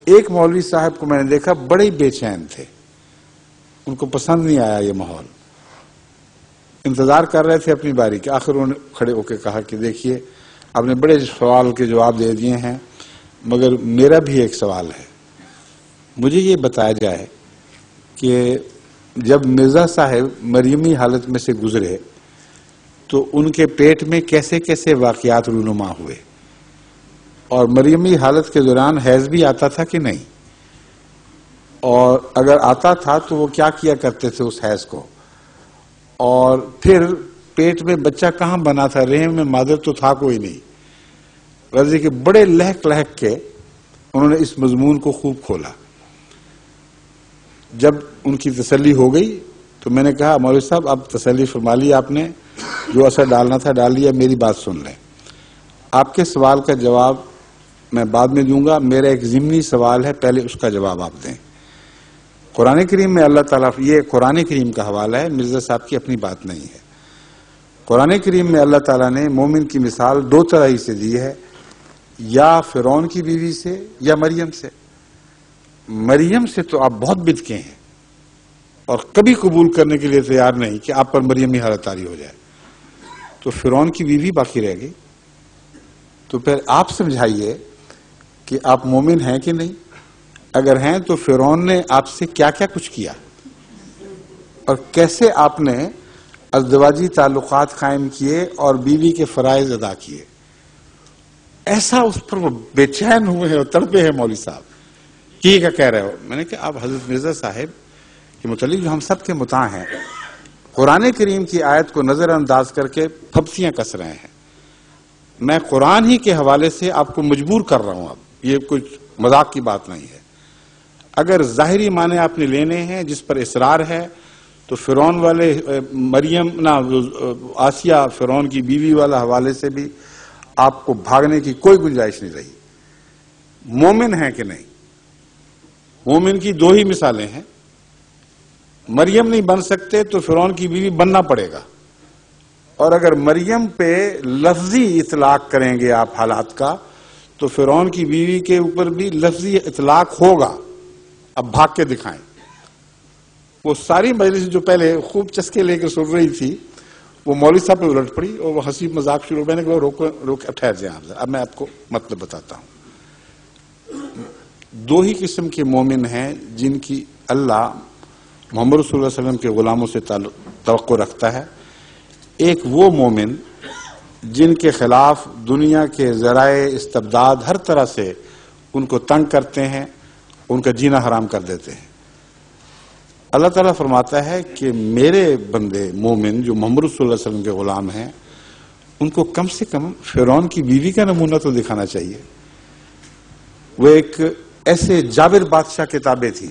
ایک مولوی صاحب کو میں نے دیکھا بڑے ہی بے چین تھے، ان کو پسند نہیں آیا یہ ماحول، انتظار کر رہے تھے اپنی باری کے، آخر انہوں نے کھڑے ہو کے کہا کہ دیکھیے آپ نے بڑے سوال کے جواب دے دیے ہیں، مگر میرا بھی ایک سوال ہے، مجھے یہ بتایا جائے کہ جب مرزا صاحب مریمی حالت میں سے گزرے تو ان کے پیٹ میں کیسے کیسے واقعات رونما ہوئے، اور مریمی حالت کے دوران حیض بھی آتا تھا کہ نہیں، اور اگر آتا تھا تو وہ کیا کیا کرتے تھے اس حیض کو، اور پھر پیٹ میں بچہ کہاں بنا تھا، رحم میں مادر تو تھا کوئی نہیں، غرضی کہ بڑے لہک لہک کے انہوں نے اس مضمون کو خوب کھولا۔ جب ان کی تسلی ہو گئی تو میں نے کہا مولوی صاحب اب تسلی فرما لی آپ نے، جو اثر ڈالنا تھا ڈال لیا، میری بات سن لیں، آپ کے سوال کا جواب میں بعد میں دوں گا، میرا ایک ضمنی سوال ہے، پہلے اس کا جواب آپ دیں۔ قرآن کریم میں اللہ تعالیٰ، یہ قرآن کریم کا حوالہ ہے، مرزا صاحب کی اپنی بات نہیں ہے، قرآن کریم میں اللہ تعالیٰ نے مومن کی مثال دو طرح ہی سے دی ہے، یا فرعون کی بیوی سے یا مریم سے۔ مریم سے تو آپ بہت بدکے ہیں اور کبھی قبول کرنے کے لیے تیار نہیں کہ آپ پر مریمی حالت طاری ہو جائے، تو فرعون کی بیوی باقی رہ گئی، تو پھر آپ سمجھائیے کہ آپ مومن ہیں کہ نہیں، اگر ہیں تو فرعون نے آپ سے کیا کیا کچھ کیا اور کیسے آپ نے ازدواجی تعلقات قائم کیے اور بیوی کے فرائض ادا کیے، ایسا اس پر وہ بے چین ہوئے ہیں اور تڑپے ہیں مولوی صاحب، کیا کہہ رہے ہو؟ میں نے کہا آپ حضرت مرزا صاحب کے متعلق جو ہم سب کے مطاع ہیں، قرآن کریم کی آیت کو نظر انداز کر کے پھپتیاں کس رہے ہیں، میں قرآن ہی کے حوالے سے آپ کو مجبور کر رہا ہوں، اب یہ کچھ مذاق کی بات نہیں ہے، اگر ظاہری معنی آپ نے لینے ہیں جس پر اصرار ہے تو فرعون والے آسیہ فرعون کی بیوی والا حوالے سے بھی آپ کو بھاگنے کی کوئی گنجائش نہیں رہی۔ مومن ہیں کہ نہیں، مومن کی دو ہی مثالیں ہیں، مریم نہیں بن سکتے تو فرعون کی بیوی بننا پڑے گا، اور اگر مریم پہ لفظی اطلاق کریں گے آپ حالات کا تو فرعون کی بیوی کے اوپر بھی لفظی اطلاق ہوگا، اب بھاگ کے دکھائیں۔ وہ ساری مجلس جو پہلے خوب چسکے لے کے سن رہی تھی وہ مولوی صاحب پہ الٹ پڑی اور وہ ہنسی مذاق شروع، میں نے کہا روک ٹھہر جائیں آپ، اب میں آپ کو مطلب بتاتا ہوں۔ دو ہی قسم کے مومن ہیں جن کی اللہ محمد رسول اللہ علیہ وسلم کے غلاموں سے توقع رکھتا ہے، ایک وہ مومن جن کے خلاف دنیا کے ذرائع استبداد ہر طرح سے ان کو تنگ کرتے ہیں، ان کا جینا حرام کر دیتے ہیں۔ اللہ تعالیٰ فرماتا ہے کہ میرے بندے مومن جو محمد صلی اللہ علیہ وسلم کے غلام ہیں ان کو کم سے کم فرعون کی بیوی کا نمونہ تو دکھانا چاہیے۔ وہ ایک ایسے جابر بادشاہ کے تابع تھی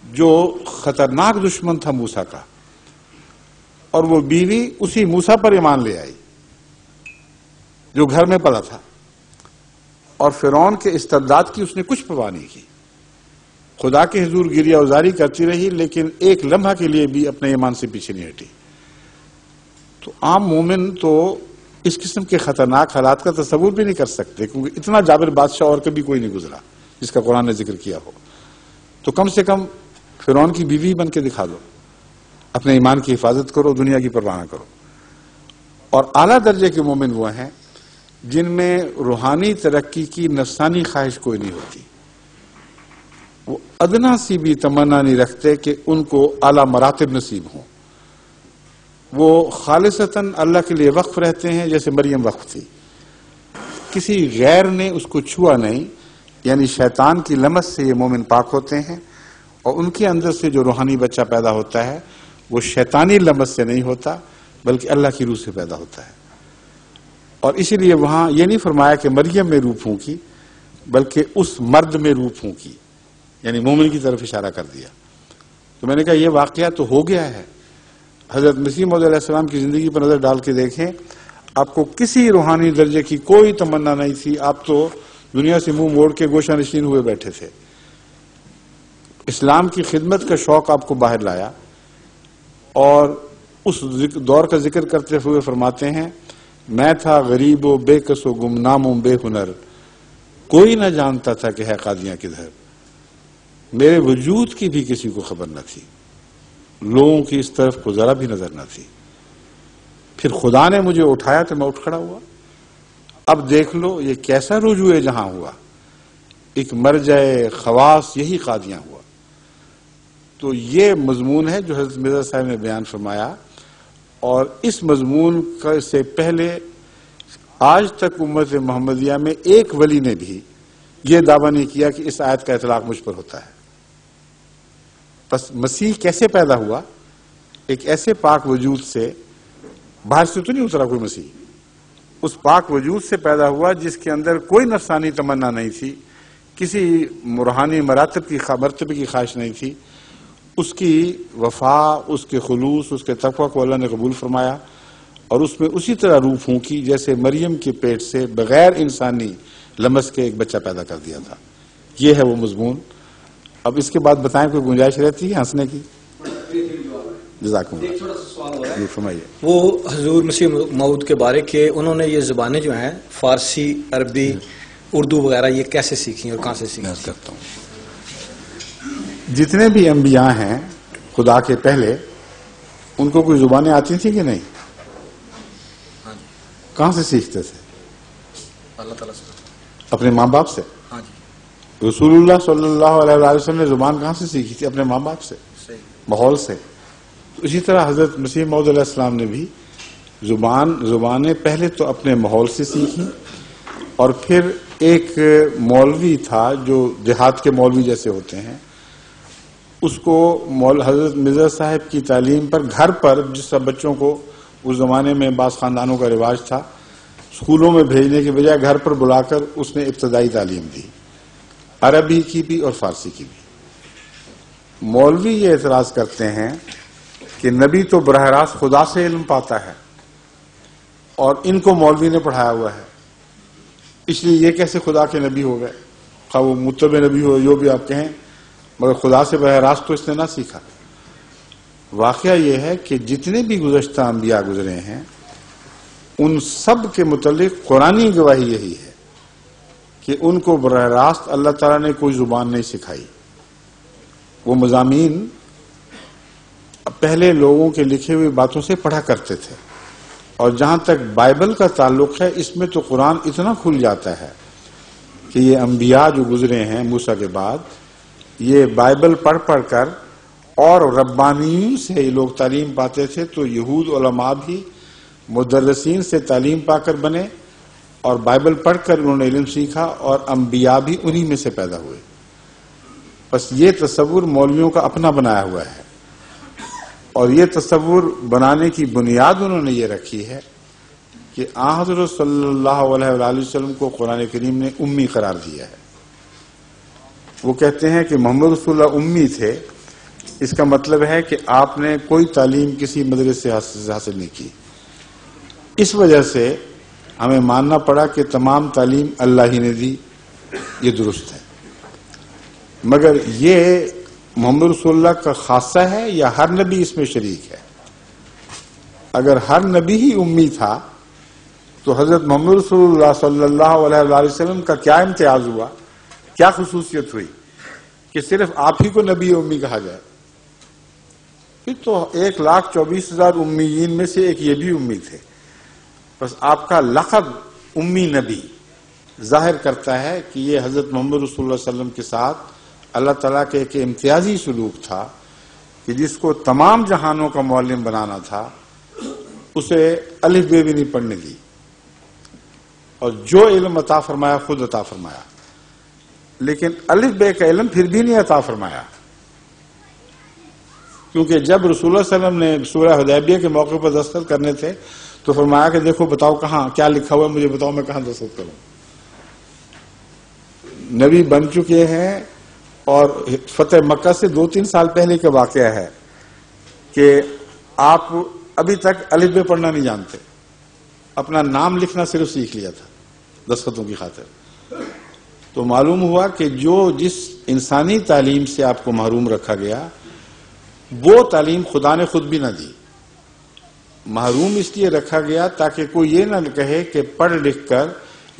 جو خطرناک دشمن تھا موسیٰ کا، اور وہ بیوی اسی موسیٰ پر ایمان لے آئی جو گھر میں پلا تھا، اور فرعون کے استبداد کی اس نے کچھ پرواہ نہیں کی، خدا کے حضور گریہ ازاری کرتی رہی لیکن ایک لمحہ کے لیے بھی اپنے ایمان سے پیچھے نہیں ہٹی۔ تو عام مومن تو اس قسم کے خطرناک حالات کا تصور بھی نہیں کر سکتے، کیونکہ اتنا جابر بادشاہ اور کبھی کوئی نہیں گزرا جس کا قرآن نے ذکر کیا ہو، تو کم سے کم فرعون کی بیوی بن کے دکھا دو، اپنے ایمان کی حفاظت کرو، دنیا کی پرواہ نہ کرو۔ اور اعلیٰ درجے کے مومن وہ ہیں جن میں روحانی ترقی کی نفسانی خواہش کوئی نہیں ہوتی، وہ ادنا سی بھی تمنا نہیں رکھتے کہ ان کو اعلیٰ مراتب نصیب ہوں، وہ خالصتاً اللہ کے لیے وقف رہتے ہیں جیسے مریم وقف تھی، کسی غیر نے اس کو چھوا نہیں، یعنی شیطان کی لمس سے یہ مومن پاک ہوتے ہیں، اور ان کے اندر سے جو روحانی بچہ پیدا ہوتا ہے وہ شیطانی لمس سے نہیں ہوتا بلکہ اللہ کی روح سے پیدا ہوتا ہے۔ اور اسی لیے وہاں یہ نہیں فرمایا کہ مریم میں روح پھونکی بلکہ اس مرد میں روح پھونکی، یعنی مومن کی طرف اشارہ کر دیا۔ تو میں نے کہا یہ واقعہ تو ہو گیا ہے، حضرت مسیح موعود علیہ السلام کی زندگی پر نظر ڈال کے دیکھیں، آپ کو کسی روحانی درجے کی کوئی تمنا نہیں تھی، آپ تو دنیا سے منہ موڑ کے گوشہ نشین ہوئے بیٹھے تھے، اسلام کی خدمت کا شوق آپ کو باہر لایا، اور اس دور کا ذکر کرتے ہوئے فرماتے ہیں میں تھا غریب و بے کس و گمنام و بے ہنر، کوئی نہ جانتا تھا کہ ہے قادیاں کدھر، میرے وجود کی بھی کسی کو خبر نہ تھی، لوگوں کی اس طرف کو ذرا بھی نظر نہ تھی۔ پھر خدا نے مجھے اٹھایا تو میں اٹھ کھڑا ہوا۔ اب دیکھ لو یہ کیسا رجوع جہاں ہوا، ایک مرجع خواص یہی قادیاں ہوا۔ تو یہ مضمون ہے جو حضرت مرزا صاحب نے بیان فرمایا، اور اس مضمون سے پہلے آج تک امت محمدیہ میں ایک ولی نے بھی یہ دعویٰ نہیں کیا کہ اس آیت کا اطلاق مجھ پر ہوتا ہے۔ بس مسیح کیسے پیدا ہوا؟ ایک ایسے پاک وجود سے، باہر سے تو نہیں اترا کوئی مسیح، اس پاک وجود سے پیدا ہوا جس کے اندر کوئی نفسانی تمنا نہیں تھی، کسی روحانی مرتبے کی خواہش نہیں تھی۔ اس کی وفا، اس کے خلوص، اس کے تقوی کو اللہ نے قبول فرمایا، اور اس میں اسی طرح روح پھونکی جیسے مریم کے پیٹ سے بغیر انسانی لمس کے ایک بچہ پیدا کر دیا تھا۔ یہ ہے وہ مضمون۔ اب اس کے بعد بتائیں کوئی گنجائش رہتی ہے ہنسنے کی؟ جزاکم اللہ، یہ فرمائیے۔ وہ حضور مسیح موعود کے بارے کہ انہوں نے یہ زبانیں جو ہیں فارسی، عربی، اردو وغیرہ یہ کیسے سیکھیں اور کہاں سے سیکھیں؟ میں کرتا ہوں، جتنے بھی انبیاء ہیں خدا کے پہلے، ان کو کوئی زبانیں آتی تھیں کہ نہیں؟ کہاں سے سیکھتے تھے؟ اللہ تعالیٰ سے، اپنے ماں باپ سے۔ ہاں جی، رسول اللہ صلی اللہ علیہ وسلم نے زبان کہاں سے سیکھی تھی؟ اپنے ماں باپ سے، ماحول سے۔ تو اسی طرح حضرت مسیح موعود علیہ السلام نے بھی زبانیں پہلے تو اپنے ماحول سے سیکھی، اور پھر ایک مولوی تھا جو دیہات کے مولوی جیسے ہوتے ہیں، اس کو حضرت مرزا صاحب کی تعلیم پر گھر پر، جس طرح بچوں کو اس زمانے میں بعض خاندانوں کا رواج تھا، اسکولوں میں بھیجنے کے بجائے گھر پر بلا کر اس نے ابتدائی تعلیم دی، عربی کی بھی اور فارسی کی بھی۔ مولوی یہ اعتراض کرتے ہیں کہ نبی تو براہ راست خدا سے علم پاتا ہے، اور ان کو مولوی نے پڑھایا ہوا ہے، اس لیے یہ کیسے خدا کے نبی ہو گئے؟ خواہ وہ متبع نبی ہو، جو بھی آپ کہیں، مگر خدا سے براہ راست تو اس نے نہ سیکھا۔ واقعہ یہ ہے کہ جتنے بھی گزشتہ انبیاء گزرے ہیں، ان سب کے متعلق قرآنی گواہی یہی ہے کہ ان کو براہ راست اللہ تعالیٰ نے کوئی زبان نہیں سکھائی۔ وہ مضامین پہلے لوگوں کے لکھے ہوئی باتوں سے پڑھا کرتے تھے، اور جہاں تک بائبل کا تعلق ہے، اس میں تو قرآن اتنا کھل جاتا ہے کہ یہ انبیاء جو گزرے ہیں موسیٰ کے بعد، یہ بائبل پڑھ پڑھ کر، اور ربانیوں سے لوگ تعلیم پاتے تھے، تو یہود علماء بھی مدرسین سے تعلیم پا کر بنے، اور بائبل پڑھ کر انہوں نے علم سیکھا، اور انبیاء بھی انہی میں سے پیدا ہوئے۔ بس یہ تصور مولویوں کا اپنا بنایا ہوا ہے، اور یہ تصور بنانے کی بنیاد انہوں نے یہ رکھی ہے کہ آن حضرت صلی اللہ علیہ وآلہ وسلم کو قرآن کریم نے امی قرار دیا ہے۔ وہ کہتے ہیں کہ محمد رسول اللہ امی تھے، اس کا مطلب ہے کہ آپ نے کوئی تعلیم کسی مدرسے سے حاصل نہیں کی۔ اس وجہ سے ہمیں ماننا پڑا کہ تمام تعلیم اللہ ہی نے دی، یہ درست ہے۔ مگر یہ محمد رسول اللہ کا خاصہ ہے یا ہر نبی اس میں شریک ہے؟ اگر ہر نبی ہی امی تھا تو حضرت محمد رسول اللہ صلی اللہ علیہ وآلہ وسلم کا کیا امتیاز ہوا، کیا خصوصیت ہوئی کہ صرف آپ ہی کو نبی امی کہا جائے؟ پھر تو 1,24,000 امیین میں سے ایک یہ بھی امی تھے۔ بس آپ کا لقب امی نبی ظاہر کرتا ہے کہ یہ حضرت محمد رسول اللہ صلی اللہ علیہ وسلم کے ساتھ اللہ تعالیٰ کے ایک امتیازی سلوک تھا کہ جس کو تمام جہانوں کا معلم بنانا تھا، اسے الف بے بھی نہیں پڑھنے دی، اور جو علم عطا فرمایا خود عطا فرمایا، لیکن الف بے کا علم پھر بھی نہیں عطا فرمایا، کیونکہ جب رسول اللہ صلی اللہ علیہ وسلم نے سورہ حدیبیہ کے موقع پر دستخط کرنے تھے تو فرمایا کہ دیکھو بتاؤ کہاں کیا لکھا ہوا ہے، مجھے بتاؤ میں کہاں دستخط کروں۔ نبی بن چکے ہیں، اور فتح مکہ سے 2-3 سال پہلے کا واقعہ ہے کہ آپ ابھی تک الف بے پڑھنا نہیں جانتے، اپنا نام لکھنا صرف سیکھ لیا تھا دستخطوں کی خاطر۔ تو معلوم ہوا کہ جس انسانی تعلیم سے آپ کو محروم رکھا گیا، وہ تعلیم خدا نے خود بھی نہ دی۔ محروم اس لیے رکھا گیا تاکہ کوئی یہ نہ کہے کہ پڑھ لکھ کر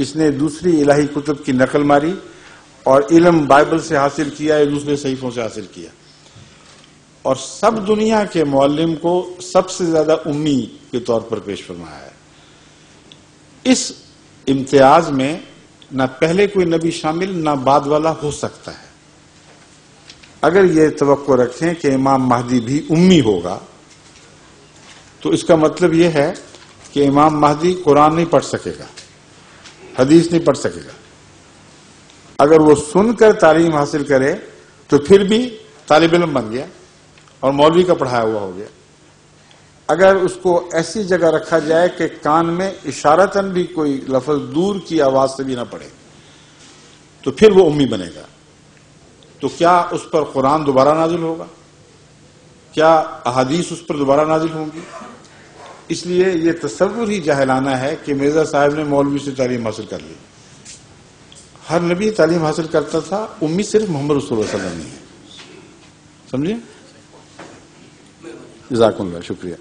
اس نے دوسری الہی کتب کی نقل ماری اور علم بائبل سے حاصل کیا یا دوسرے صحیفوں سے حاصل کیا، اور سب دنیا کے معلم کو سب سے زیادہ امی کے طور پر پیش فرمایا ہے۔ اس امتیاز میں نہ پہلے کوئی نبی شامل نہ بعد والا ہو سکتا ہے۔ اگر یہ توقع رکھیں کہ امام مہدی بھی امی ہوگا تو اس کا مطلب یہ ہے کہ امام مہدی قرآن نہیں پڑھ سکے گا، حدیث نہیں پڑھ سکے گا۔ اگر وہ سن کر تعلیم حاصل کرے تو پھر بھی طالب علم بن گیا اور مولوی کا پڑھایا ہوا ہو گیا۔ اگر اس کو ایسی جگہ رکھا جائے کہ کان میں اشارتاً بھی کوئی لفظ دور کی آواز سے بھی نہ پڑے تو پھر وہ امی بنے گا۔ تو کیا اس پر قرآن دوبارہ نازل ہوگا؟ کیا احادیث اس پر دوبارہ نازل ہوں گی؟ اس لیے یہ تصور ہی جاہلانہ ہے کہ مرزا صاحب نے مولوی سے تعلیم حاصل کر لی۔ ہر نبی تعلیم حاصل کرتا تھا، امی صرف محمد رسول اللہ صلی اللہ علیہ وسلم نہیں ہے۔ سمجھے؟ جزاکم اللہ، شکریہ۔